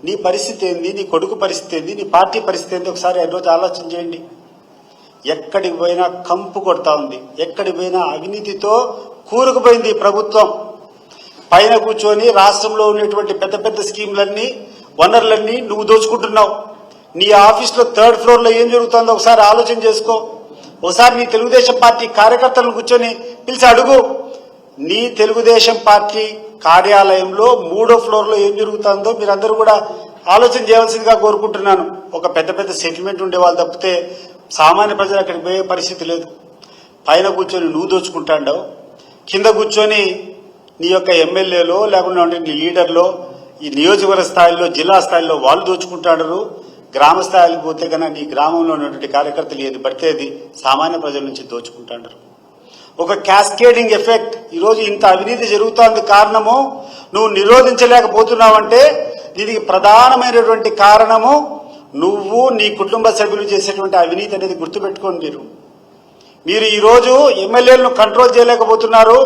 నీ పరిస్థితి ఏంది, నీ కొడుకు పరిస్థితి ఏంది, నీ పార్టీ పరిస్థితి ఏంది ఒకసారి రోజు ఆలోచన చేయండి. ఎక్కడికి పోయినా కంపు కొడతా ఉంది, ఎక్కడికి పోయినా అవినీతితో కూరుకుపోయింది ప్రభుత్వం. పైన కూర్చొని రాష్ట్రంలో ఉన్నటువంటి పెద్ద పెద్ద స్కీములన్నీ, వనరులన్నీ నువ్వు దోచుకుంటున్నావు. నీ ఆఫీస్లో 3rd ఫ్లోర్లో ఏం జరుగుతుందో ఒకసారి ఆలోచన చేసుకో. ఒకసారి నీ తెలుగుదేశం పార్టీ కార్యకర్తలను కూర్చొని పిలిచి అడుగు. నీ తెలుగుదేశం పార్టీ కార్యాలయంలో 3వ ఫ్లోర్లో ఏం జరుగుతుందో మీరందరూ కూడా ఆలోచన చేయవలసిందిగా కోరుకుంటున్నాను. ఒక పెద్ద పెద్ద సెటిల్మెంట్ ఉండే వాళ్ళు తప్పితే సామాన్య ప్రజలు అక్కడికి పోయే పరిస్థితి లేదు. పైన కూర్చొని నువ్వు దోచుకుంటాండావు, కింద కూర్చొని నీ యొక్క ఎమ్మెల్యేలో లేకుండా నీ లీడర్లో ఈ నియోజకవర్గ స్థాయిలో జిల్లా స్థాయిలో వాళ్ళు దోచుకుంటాడు. గ్రామ స్థాయికి పోతే కన్నా నీ గ్రామంలో ఉన్నటువంటి కార్యకర్తలు ఏది పడితే అది సామాన్య ప్రజల నుంచి దోచుకుంటాడు. ఒక క్యాస్కేడింగ్ ఎఫెక్ట్. ఈరోజు ఇంత అవినీతి జరుగుతోంది, కారణము నువ్వు నిరోధించలేకపోతున్నావంటే దీనికి ప్రధానమైనటువంటి కారణము నువ్వు నీ కుటుంబ సభ్యులు చేసేటువంటి అవినీతి అనేది గుర్తుపెట్టుకోండి. మీరు ఈరోజు ఎమ్మెల్యేలను కంట్రోల్ చేయలేకపోతున్నారు,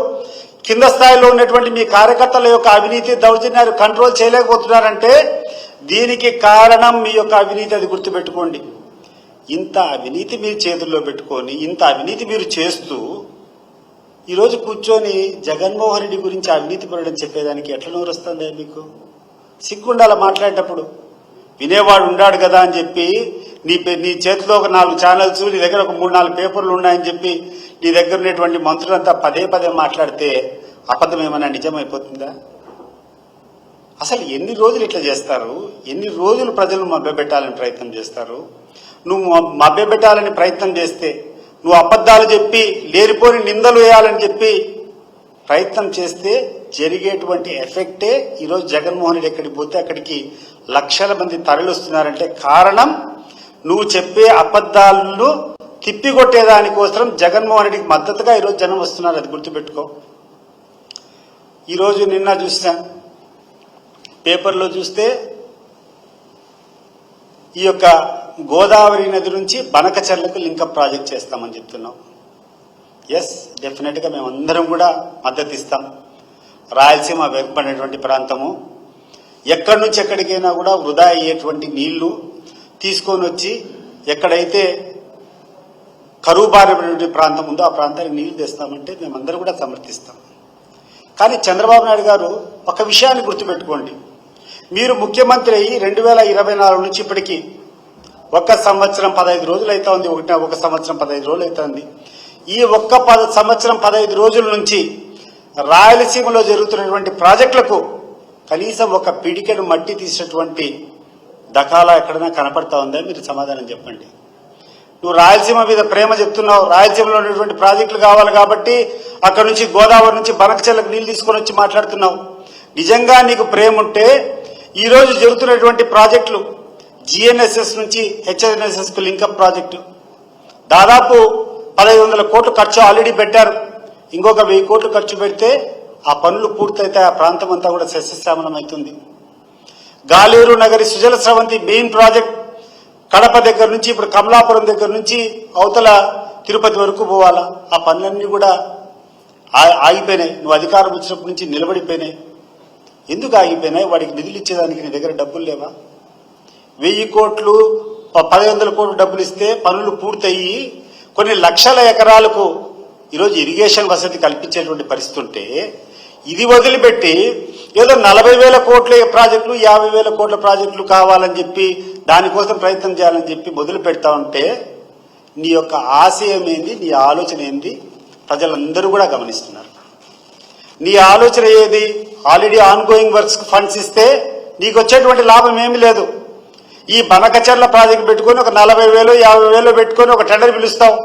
కింద స్థాయిలో ఉన్నటువంటి మీ కార్యకర్తల యొక్క అవినీతి దౌర్జన్యాలు కంట్రోల్ చేయలేకపోతున్నారంటే దీనికి కారణం మీ యొక్క అవినీతి. అది గుర్తుపెట్టుకోండి. ఇంత అవినీతి మీరు చేతుల్లో పెట్టుకొని ఇంత అవినీతి మీరు చేస్తూ ఈరోజు కూర్చొని జగన్మోహన్ రెడ్డి గురించి అవినీతి పడడం చెప్పేదానికి ఎట్లా నోరు వస్తుంది మీకు? సిగ్గుండాల మాట్లాడేటప్పుడు. వినేవాడు ఉండాడు కదా అని చెప్పి నీ చేతిలో ఒక 4 ఛానల్స్, నీ దగ్గర ఒక 3-4 పేపర్లు ఉన్నాయని చెప్పి నీ దగ్గర ఉన్నటువంటి మంత్రులంతా పదే పదే మాట్లాడితే అబద్ధం ఏమైనా నిజమైపోతుందా? అసలు ఎన్ని రోజులు ఇట్లా చేస్తారు? ఎన్ని రోజులు ప్రజలను మభ్యపెట్టాలని ప్రయత్నం చేస్తారు? నువ్వు మభ్యపెట్టాలని ప్రయత్నం చేస్తే, నువ్వు అబద్ధాలు చెప్పి లేనిపోని నిందలు వేయాలని చెప్పి ప్రయత్నం చేస్తే జరిగేటువంటి ఎఫెక్టే ఈరోజు జగన్మోహన్ రెడ్డి ఎక్కడికి పోతే అక్కడికి లక్షల మంది తరలిస్తున్నారంటే కారణం నువ్వు చెప్పే అబద్ధాలను తిప్పికొట్టేదానికోసం జగన్మోహన్ రెడ్డికి మద్దతుగా ఈరోజు జనం వస్తున్నారు. అది గుర్తుపెట్టుకో. ఈరోజు నిన్న చూసిన పేపర్లో చూస్తే ఈ యొక్క గోదావరి నది నుంచి బనకచెర్లకు లింకప్ ప్రాజెక్ట్ చేస్తామని చెప్తున్నాం. ఎస్, డెఫినెట్గా మేమందరం కూడా మద్దతు ఇస్తాం. రాయలసీమ వెనుకబడినటువంటి ప్రాంతము, ఎక్కడి నుంచి ఎక్కడికైనా కూడా వృధా అయ్యేటువంటి నీళ్లు తీసుకొని వచ్చి ఎక్కడైతే కరువు బారినటువంటి ప్రాంతం ఉందో ఆ ప్రాంతానికి నీళ్లు తెస్తామంటే మేమందరం కూడా సమర్థిస్తాం. కానీ చంద్రబాబు నాయుడు గారు ఒక విషయాన్ని గుర్తుపెట్టుకోండి. మీరు ముఖ్యమంత్రి అయ్యి 2024 నుంచి ఇప్పటికీ 1 సంవత్సరం 15 రోజులు అవుతా ఉంది. 1 సంవత్సరం 15 రోజులు అవుతుంది. ఈ 1 సంవత్సరం 15 రోజుల నుంచి రాయలసీమలో జరుగుతున్నటువంటి ప్రాజెక్టులకు కనీసం ఒక పిడికెడు మట్టి తీసినటువంటి దఖాలా ఎక్కడైనా కనపడతా ఉందా? మీరు సమాధానం చెప్పండి. నువ్వు రాయలసీమ మీద ప్రేమ చెప్తున్నావు, రాయలసీమలో ఉన్నటువంటి ప్రాజెక్టులు కావాలి కాబట్టి అక్కడ నుంచి గోదావరి నుంచి బనకచెర్లకు నీళ్లు తీసుకొని వచ్చి మాట్లాడుతున్నావు. నిజంగా నీకు ప్రేమ ఉంటే ఈరోజు జరుగుతున్నటువంటి ప్రాజెక్టులు జిఎన్ఎస్ఎస్ నుంచి హెచ్ఎన్ఎస్ఎస్ కు లింకప్ ప్రాజెక్టు దాదాపు 1500 కోట్లు ఖర్చు ఆల్రెడీ పెట్టారు. ఇంకొక 1000 కోట్లు ఖర్చు పెడితే ఆ పనులు పూర్తయితే ఆ ప్రాంతం అంతా కూడా సస్యశ్యామలం అవుతుంది. గాలేరు నగరి సుజల స్రవంతి మెయిన్ ప్రాజెక్ట్ కడప దగ్గర నుంచి ఇప్పుడు కమలాపురం దగ్గర నుంచి అవతల తిరుపతి వరకు పోవాలా. ఆ పనులన్నీ కూడా ఆగిపోయినాయి. నువ్వు అధికారం వచ్చినప్పటి నుంచి నిలబడిపోయినాయి. ఎందుకు ఆగిపోయినాయి? వాడికి నిధులు ఇచ్చేదానికి నీ దగ్గర డబ్బులు లేవా? 1000 కోట్లు 1500 కోట్లు డబ్బులు ఇస్తే పనులు పూర్తయి కొన్ని లక్షల ఎకరాలకు ఈరోజు ఇరిగేషన్ వసతి కల్పించేటువంటి పరిస్థితి ఉంటే ఇది వదిలిపెట్టి ఏదో 40,000 కోట్ల ప్రాజెక్టులు 50,000 కోట్ల ప్రాజెక్టులు కావాలని చెప్పి దానికోసం ప్రయత్నం చేయాలని చెప్పి మొదలు పెడతా ఉంటే నీ యొక్క ఆశయం ఏంది, నీ ఆలోచన ఏంది ప్రజలందరూ కూడా గమనిస్తున్నారు. నీ ఆలోచన ఏది? Already on going works funds ఇస్తే నీకు వచ్చేటువంటి లాభం ఏమీ లేదు. ఈ బనకచెర్ల ప్రాజెక్ట్ పెట్టుకొని ఒక 40,000 50,000 పెట్టుకొని ఒక టెండర్ పిలుస్తావు.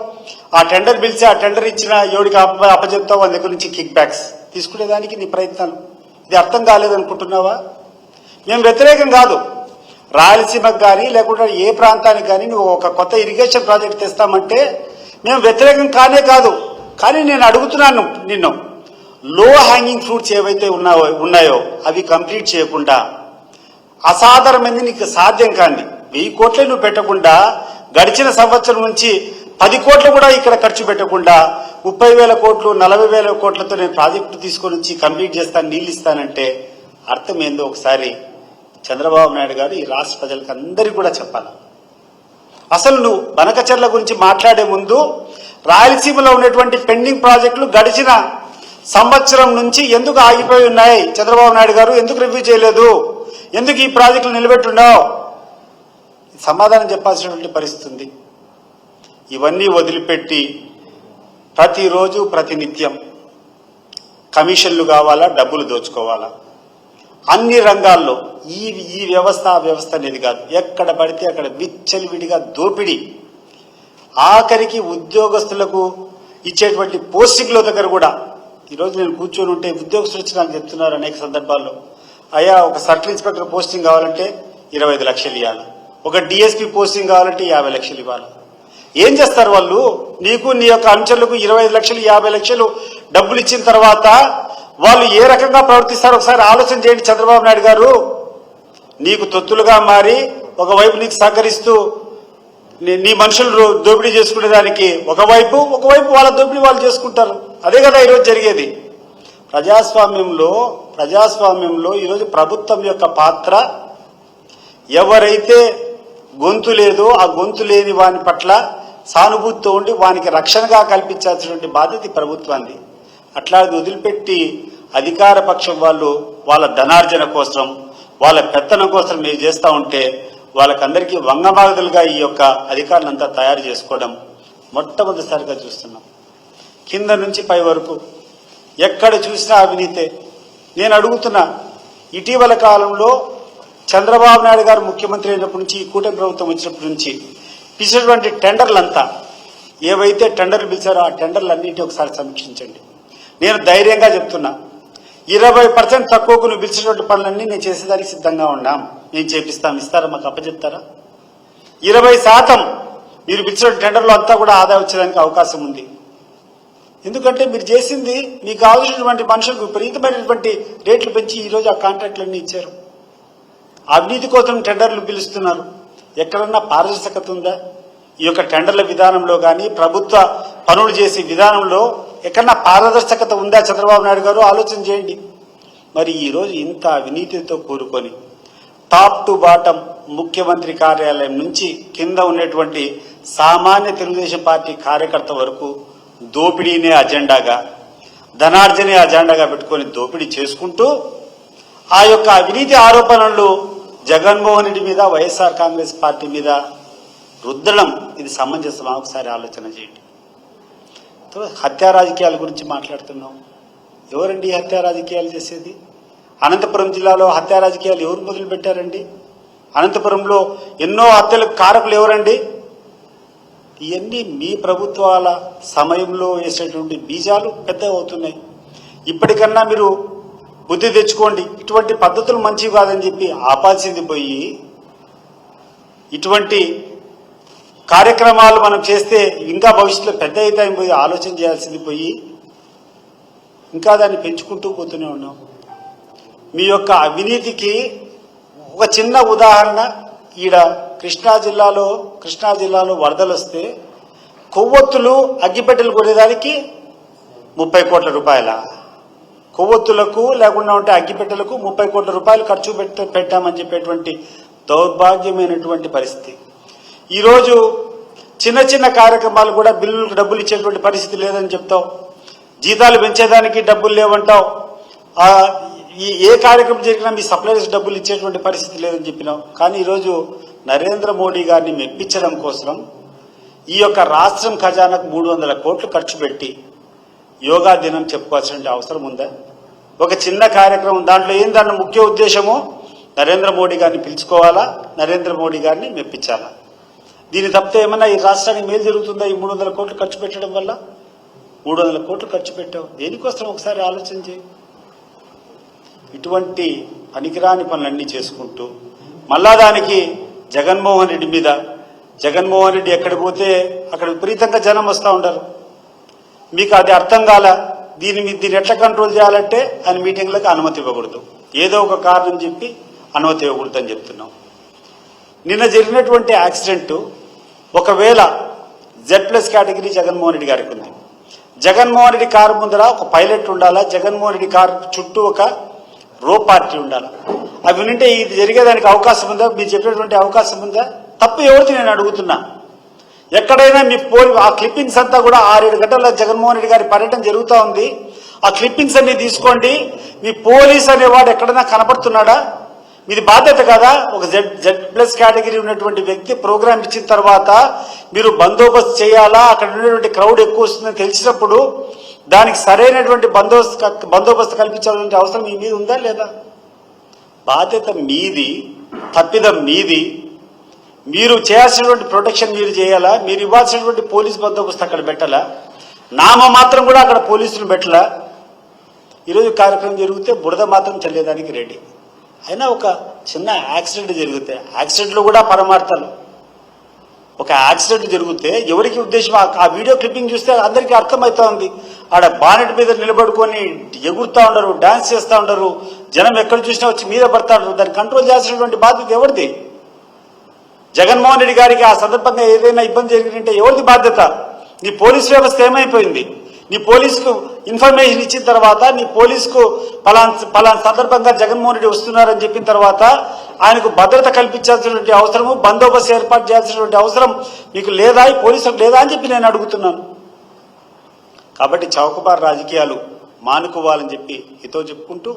ఆ టెండర్ పిలిచి ఆ టెండర్ ఇచ్చిన ఎవడికి అప్పచెప్తావు, వాళ్ళ దగ్గర నుంచి కిక్ బ్యాక్స్ తీసుకునేదానికి నీ ప్రయత్నాలు. ఇది అర్థం కాలేదనుకుంటున్నావా? మేము వ్యతిరేకం కాదు. రాయలసీమకు కానీ లేకుంటే ఏ ప్రాంతానికి కానీ నువ్వు ఒక కొత్త ఇరిగేషన్ ప్రాజెక్ట్ తెస్తామంటే మేము వ్యతిరేకం కానే కాదు. కానీ నేను అడుగుతున్నాను నిన్ను, లో హ్యాంగింగ్ ఫ్రూట్స్ ఏవైతే ఉన్నాయో అవి కంప్లీట్ చేయకుండా అసాధారణమైంది నీకు సాధ్యం కాంది 1000 కోట్లే నువ్వు పెట్టకుండా గడిచిన సంవత్సరం నుంచి 10 కోట్లు కూడా ఇక్కడ ఖర్చు పెట్టకుండా 30,000 కోట్లు 40,000 కోట్లతో నేను ప్రాజెక్టు తీసుకొని వచ్చి కంప్లీట్ చేస్తాను, నీళ్ళు ఇస్తానంటే అర్థం ఏందో ఒకసారి చంద్రబాబు నాయుడు గారు ఈ రాష్ట్ర ప్రజలకు అందరికీ కూడా చెప్పాలి. అసలు నువ్వు బనకచెర్ల గురించి మాట్లాడే ముందు రాయలసీమలో ఉన్నటువంటి పెండింగ్ ప్రాజెక్టులు గడిచిన సంవత్సరం నుంచి ఎందుకు ఆగిపోయి ఉన్నాయి? చంద్రబాబు నాయుడు గారు ఎందుకు రివ్యూ చేయలేదు? ఎందుకు ఈ ప్రాజెక్టులు నిలబెట్టున్నావు? సమాధానం చెప్పాల్సినటువంటి పరిస్థితి ఉంది. ఇవన్నీ వదిలిపెట్టి ప్రతిరోజు ప్రతినిత్యం కమిషన్లు కావాలా, డబ్బులు దోచుకోవాలా, అన్ని రంగాల్లో ఈ వ్యవస్థ ఆ వ్యవస్థ అనేది కాదు. ఎక్కడ పడితే అక్కడ విచ్చలవిడిగా దోపిడీ, ఆఖరికి ఉద్యోగస్తులకు ఇచ్చేటువంటి పోస్టింగ్ల దగ్గర కూడా. ఈరోజు నేను కూర్చొని ఉంటే ఉద్యోగస్తులు వచ్చి నాకు చెప్తున్నారు అనేక సందర్భాల్లో, అయ్యా ఒక సర్కిల్ ఇన్స్పెక్టర్ పోస్టింగ్ కావాలంటే 25 లక్షలు ఇవ్వాలి, ఒక డిఎస్పీ పోస్టింగ్ కావాలంటే 50 లక్షలు ఇవ్వాలి. ఏం చేస్తారు వాళ్ళు? నీకు నీ యొక్క అనుచరులకు 25 లక్షలు 50 లక్షలు డబ్బులు ఇచ్చిన తర్వాత వాళ్ళు ఏ రకంగా ప్రవర్తిస్తారో ఒకసారి ఆలోచన చేయండి. చంద్రబాబు నాయుడు గారు నీకు తొత్తులుగా మారి ఒకవైపు నీకు సహకరిస్తూ నీ మనుషులు దోపిడీ చేసుకునే దానికి ఒకవైపు వాళ్ళ దోపిడీ వాళ్ళు చేసుకుంటారు. అదే కదా ఈరోజు జరిగేది. ప్రజాస్వామ్యంలో ఈరోజు ప్రభుత్వం యొక్క పాత్ర, ఎవరైతే గొంతు లేదో ఆ గొంతు లేని వాని పట్ల సానుభూతితో ఉండి వానికి రక్షణగా కల్పించాల్సినటువంటి బాధ్యత ప్రభుత్వాన్ని. అట్లాగే వదిలిపెట్టి అధికార పక్షం వాళ్ళు వాళ్ళ ధనార్జన కోసం, వాళ్ళ పెత్తనం కోసం మీరు చేస్తూ ఉంటే వాళ్ళకందరికీ వంగబాగులుగా ఈ యొక్క అధికారులంతా తయారు చేసుకోవడం మొట్టమొదటిసారిగా చూస్తున్నాం. కింద నుంచి పై వరకు ఎక్కడ చూసినా అవినీతే. నేను అడుగుతున్నా, ఇటీవల కాలంలో చంద్రబాబు నాయుడు గారు ముఖ్యమంత్రి అయినప్పటి నుంచి, ఈ కూటమి ప్రభుత్వం వచ్చినప్పటి నుంచి పిలిచినటువంటి టెండర్లంతా, ఏవైతే టెండర్లు పిలిచారో ఆ టెండర్లన్నింటినీ ఒకసారి సమీక్షించండి. నేను ధైర్యంగా చెప్తున్నా, 20% తక్కువకు నువ్వు పిలిచినటువంటి పనులన్నీ నేను చేసేదానికి సిద్ధంగా ఉన్నాం, నేను చేపిస్తాం. ఇస్తారా? మాకు అప్పచెప్తారా? 20% మీరు పిలిచిన టెండర్లో అంతా కూడా ఆదాయం వచ్చేదానికి అవకాశం ఉంది. ఎందుకంటే మీరు చేసింది మీకు కావాల్సినటువంటి మనుషులకు విపరీతమైనటువంటి రేట్లు పెంచి ఈరోజు ఆ కాంట్రాక్టులన్నీ ఇచ్చారు. అవినీతి కోసం టెండర్లు పిలుస్తున్నారు. ఎక్కడన్నా పారదర్శకత ఉందా? ఈ యొక్క టెండర్ల విధానంలో కానీ ప్రభుత్వ పనులు చేసే విధానంలో ఎక్కడన్నా పారదర్శకత ఉందా? చంద్రబాబు నాయుడు గారు ఆలోచన చేయండి. మరి ఈరోజు ఇంత అవినీతితో కూరుకొని టాప్ టు బాటం ముఖ్యమంత్రి కార్యాలయం నుంచి కింద ఉన్నటువంటి సామాన్య తెలుగుదేశం పార్టీ కార్యకర్త వరకు దోపిడీనే అజెండాగా, ధనార్జనే అజెండాగా పెట్టుకొని దోపిడీ చేసుకుంటూ ఆ యొక్క అవినీతి ఆరోపణలు జగన్మోహన్ రెడ్డి మీద, వైఎస్ఆర్ కాంగ్రెస్ పార్టీ మీద రుద్దడం ఇది సమంజసమా? ఒకసారి ఆలోచన చేయండి. హత్యా రాజకీయాల గురించి మాట్లాడుతున్నాం. ఎవరండి హత్యా రాజకీయాలు చేసేది? అనంతపురం జిల్లాలో హత్యా రాజకీయాలు ఎవరు మొదలు పెట్టారండి? అనంతపురంలో ఎన్నో హత్యలకు కారకులు ఎవరండి? ఇవన్నీ మీ ప్రభుత్వాల సమయంలో వేసేటువంటి బీజాలు పెద్దగా అవుతున్నాయి. ఇప్పటికన్నా మీరు బుద్ధి తెచ్చుకోండి. ఇటువంటి పద్ధతులు మంచివి కాదని చెప్పి ఆపాల్సింది పోయి, ఇటువంటి కార్యక్రమాలు మనం చేస్తే ఇంకా భవిష్యత్తులో పెద్ద అవుతాయని పోయి ఆలోచన చేయాల్సింది పోయి ఇంకా దాన్ని పెంచుకుంటూ పోతూనే ఉన్నాం. మీ యొక్క అవినీతికి ఒక చిన్న ఉదాహరణ, ఈడ కృష్ణా జిల్లాలో వరదలు వస్తే కొవ్వొత్తులు అగ్గిపెట్టెలు కొనేదానికి 30 కోట్ల రూపాయల, కొవ్వొత్తులకు లేకుండా ఉంటే అగ్గిపెట్టెలకు 30 కోట్ల రూపాయలు ఖర్చు పెట్టామని చెప్పేటువంటి దౌర్భాగ్యమైనటువంటి పరిస్థితి. ఈరోజు చిన్న చిన్న కార్యక్రమాలు కూడా బిల్లులకు డబ్బులు ఇచ్చేటువంటి పరిస్థితి లేదని చెప్తావు. జీతాలు పెంచేదానికి డబ్బులు లేవంటావు. ఏ కార్యక్రమం జరిగినా మీ సప్లైస్ డబ్బులు ఇచ్చేటువంటి పరిస్థితి లేదని చెప్పినావు. కానీ ఈరోజు నరేంద్ర మోడీ గారిని మెప్పించడం కోసం ఈ యొక్క రాష్ట్రం ఖజానాకు 300 కోట్లు ఖర్చు పెట్టి యోగా దినం చెప్పుకోవాల్సిన అవసరం ఉందా? ఒక చిన్న కార్యక్రమం, దాంట్లో దాని ముఖ్య ఉద్దేశము నరేంద్ర మోడీ గారిని పిలుచుకోవాలా, నరేంద్ర మోడీ గారిని మెప్పించాలా. దీన్ని తప్పితే ఏమన్నా ఈ రాష్ట్రానికి మేలు జరుగుతుందా? ఈ 300 కోట్లు ఖర్చు పెట్టడం వల్ల 300 కోట్లు ఖర్చు పెట్టావు దేనికోసం? ఒకసారి ఆలోచన చేయి. ఇటువంటి పనికిరాని పనులన్నీ చేసుకుంటూ మళ్ళా దానికి జగన్మోహన్ రెడ్డి ఎక్కడికి పోతే అక్కడ విపరీతంగా జనం వస్తూ ఉంటారు. మీకు అది అర్థం కాల. దీన్ని ఎట్లా కంట్రోల్ చేయాలంటే ఆయన మీటింగ్లకు అనుమతి ఇవ్వకూడదు, ఏదో ఒక కారణం చెప్పి అనుమతి ఇవ్వకూడదు అని చెప్తున్నాం. నిన్న జరిగినటువంటి యాక్సిడెంట్ ఒకవేళ Z+ కేటగిరీ జగన్మోహన్ రెడ్డి గారికి ఉంది. జగన్మోహన్ రెడ్డి కారు ముందర ఒక పైలట్ ఉండాలా, జగన్మోహన్ రెడ్డి కారు చుట్టూ ఒక రో పార్టీ ఉండాలా. అవి ఉంటే ఇది జరిగేదానికి అవకాశం ఉందా? మీరు చెప్పినటువంటి అవకాశం ఉందా? తప్పు ఎవరిది నేను అడుగుతున్నా. ఎక్కడైనా మీ ఆ క్లిప్పింగ్స్ అంతా కూడా 6-7 గంటల జగన్మోహన్ రెడ్డి గారి పర్యటన జరుగుతూ ఉంది. ఆ క్లిప్పింగ్స్ అన్ని తీసుకోండి. మీ పోలీస్ అనేవాడు ఎక్కడైనా కనపడుతున్నాడా? మీది బాధ్యత కదా. ఒక Z+ కేటగిరీ ఉన్నటువంటి వ్యక్తి ప్రోగ్రామ్ ఇచ్చిన తర్వాత మీరు బందోబస్తు చేయాలా, అక్కడ ఉన్నటువంటి క్రౌడ్ ఎక్కువ వస్తుందని తెలిసినప్పుడు దానికి సరైనటువంటి బందోబస్తు కల్పించాల్సిన అవసరం మీ మీద ఉందా లేదా? బాధ్యత మీది, తప్పిదం మీది. మీరు చేయాల్సినటువంటి ప్రొటెక్షన్ మీరు చేయాలా, మీరు ఇవ్వాల్సినటువంటి పోలీస్ బందోబస్తు అక్కడ పెట్టాలా, మాత్రం కూడా అక్కడ పోలీసులు పెట్టాలా. ఈరోజు కార్యక్రమం జరిగితే బురద మాత్రం చల్లేదానికి రెడీ. అయినా ఒక చిన్న యాక్సిడెంట్ జరిగితే, యాక్సిడెంట్లో కూడా పరమార్థాలు. ఒక యాక్సిడెంట్ జరిగితే ఎవరికి ఉద్దేశం? ఆ వీడియో క్లిప్పింగ్ చూస్తే అందరికీ అర్థమవుతా ఉంది. ఆడ బానెట్ మీద నిలబడుకొని ఎగురుతూ ఉండరు, డాన్స్ చేస్తూ ఉండరు, జనం ఎక్కడ చూసినా వచ్చి మీద పడతారు. దాన్ని కంట్రోల్ చేయాల్సినటువంటి బాధ్యత ఎవరిది? జగన్మోహన్ రెడ్డి గారికి ఆ సందర్భంగా ఏదైనా ఇబ్బంది జరిగిందంటే ఎవరిది బాధ్యత? నీ పోలీస్ వ్యవస్థ ఏమైపోయింది? నీ పోలీసుకు ఇన్ఫర్మేషన్ ఇచ్చిన తర్వాత, నీ పోలీసుకు పలానా సందర్భంగా జగన్మోహన్ రెడ్డి వస్తున్నారని చెప్పిన తర్వాత ఆయనకు భద్రత కల్పించాల్సినటువంటి అవసరము, బందోబస్తు ఏర్పాటు చేయాల్సినటువంటి అవసరం మీకు లేదా? ఈ పోలీసులకు లేదా అని చెప్పి నేను అడుగుతున్నాను. కాబట్టి చౌకబారు రాజకీయాలు మానుకోవాలని చెప్పి హితవు చెప్పుకుంటూ